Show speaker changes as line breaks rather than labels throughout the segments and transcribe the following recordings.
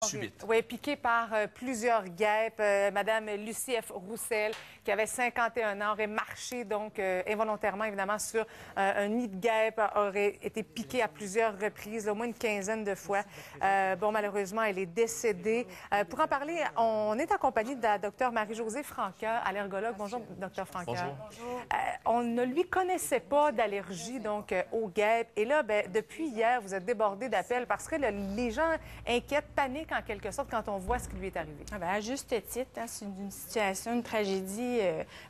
Subite.
Oui, piquée par plusieurs guêpes. Madame Lucie F. Roussel, qui avait 51 ans, aurait marché donc involontairement, évidemment, sur un nid de guêpes, aurait été piquée à plusieurs reprises, au moins une quinzaine de fois. Malheureusement, elle est décédée. Pour en parler, on est accompagné de la Dr Marie-Josée Franca, allergologue. Bonjour, Dr Franca.
Bonjour.
On ne lui connaissait pas d'allergie donc aux guêpes. Et là, depuis hier, vous êtes débordé d'appels parce que les gens inquiètent, paniquent en quelque sorte quand on voit ce qui lui est arrivé.
À juste titre, hein, c'est une situation, une tragédie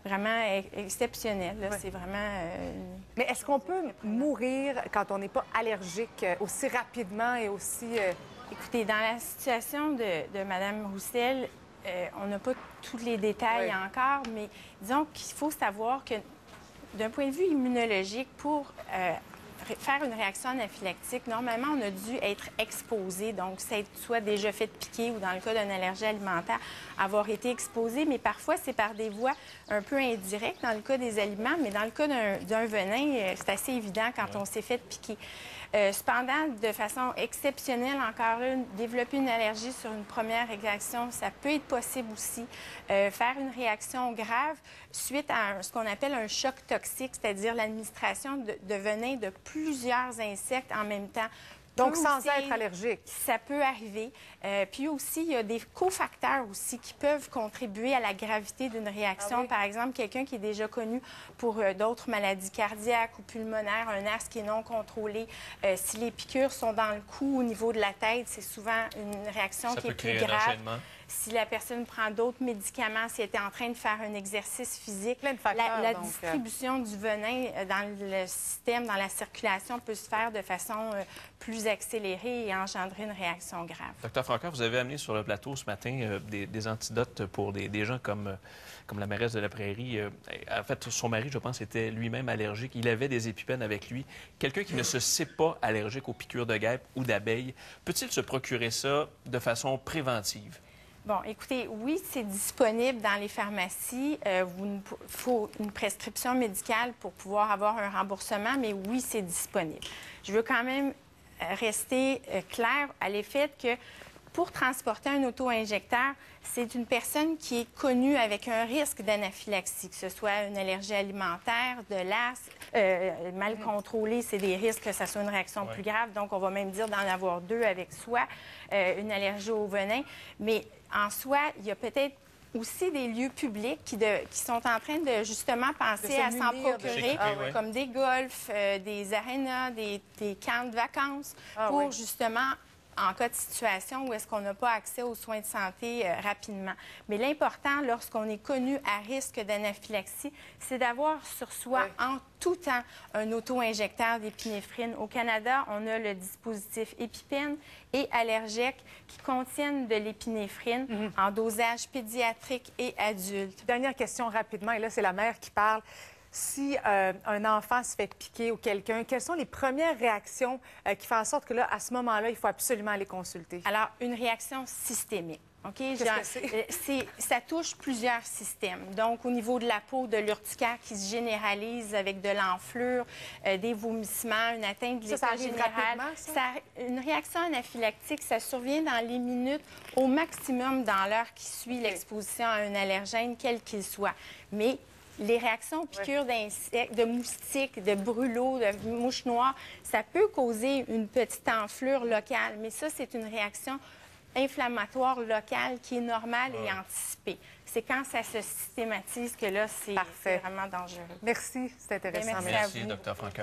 vraiment exceptionnelle.
Ouais.
C'est vraiment...
Mais est-ce qu'on peut mourir quand on n'est pas allergique aussi rapidement et aussi...
Écoutez, dans la situation de Mme Roussel, on n'a pas tous les détails encore, mais disons qu'il faut savoir que d'un point de vue immunologique, pour faire une réaction anaphylactique, normalement, on a dû être exposé, donc soit déjà fait piquer ou dans le cas d'une allergie alimentaire, avoir été exposé, mais parfois, c'est par des voies un peu indirectes dans le cas des aliments, mais dans le cas d'un venin, c'est assez évident quand on s'est fait piquer. Cependant, de façon exceptionnelle, encore là, développer une allergie sur une première réaction, ça peut être possible aussi. Faire une réaction grave suite à ce qu'on appelle un choc toxique, c'est-à-dire l'administration de venin de plusieurs insectes en même temps.
Donc, sans être allergique.
Ça peut arriver. Puis aussi, il y a des cofacteurs aussi qui peuvent contribuer à la gravité d'une réaction.
Ah oui?
Par exemple, quelqu'un qui est déjà connu pour d'autres maladies cardiaques ou pulmonaires, un asthme qui est non contrôlé. Si les piqûres sont dans le cou au niveau de la tête, c'est souvent une réaction qui est plus grave. Si la personne prend d'autres médicaments, si elle était en train de faire un exercice physique,
plein de facteurs,
la distribution du venin dans le système, dans la circulation, peut se faire de façon plus accélérée et engendrer une réaction grave.
Docteur Franca, vous avez amené sur le plateau ce matin des antidotes pour des gens comme la mairesse de la Prairie. En fait, son mari, je pense, était lui-même allergique. Il avait des épipènes avec lui. Quelqu'un qui ne se sait pas allergique aux piqûres de guêpes ou d'abeilles, peut-il se procurer ça de façon préventive?
Bon, écoutez, oui, c'est disponible dans les pharmacies. Il faut une prescription médicale pour pouvoir avoir un remboursement, mais oui, c'est disponible. Je veux quand même rester clair à l'effet que pour transporter un auto-injecteur, c'est une personne qui est connue avec un risque d'anaphylaxie, que ce soit une allergie alimentaire, de l'asthme, mal contrôlé, c'est des risques que ça soit une réaction plus grave. Donc, on va même dire d'en avoir deux avec soi, une allergie au venin. Mais en soi, il y a peut-être aussi des lieux publics qui sont en train de justement penser à s'en procurer, comme des golfs, des arénas, des camps de vacances, pour justement, en cas de situation où est-ce qu'on n'a pas accès aux soins de santé rapidement. Mais l'important, lorsqu'on est connu à risque d'anaphylaxie, c'est d'avoir sur soi en tout temps un auto-injecteur d'épinéphrine. Au Canada, on a le dispositif EpiPen et Allergec qui contiennent de l'épinéphrine en dosage pédiatrique et adulte.
Dernière question rapidement, et là, c'est la mère qui parle. Si un enfant se fait piquer ou quelqu'un, quelles sont les premières réactions qui font en sorte que là, à ce moment-là, il faut absolument aller consulter?
Alors, une réaction systémique. OK?
Qu'est-ce que c'est?
Ça touche plusieurs systèmes. Donc, au niveau de la peau, de l'urticaire qui se généralise avec de l'enflure, des vomissements, une atteinte de l'état général. Une réaction anaphylactique, ça survient dans les minutes, au maximum dans l'heure qui suit l'exposition à un allergène, quel qu'il soit. Mais les réactions aux piqûres d'insectes, de moustiques, de brûlots, de mouches noires, ça peut causer une petite enflure locale, mais ça, c'est une réaction inflammatoire locale qui est normale et anticipée. C'est quand ça se systématise que là, c'est vraiment dangereux.
Merci, c'est intéressant.
Merci, Dr Franca.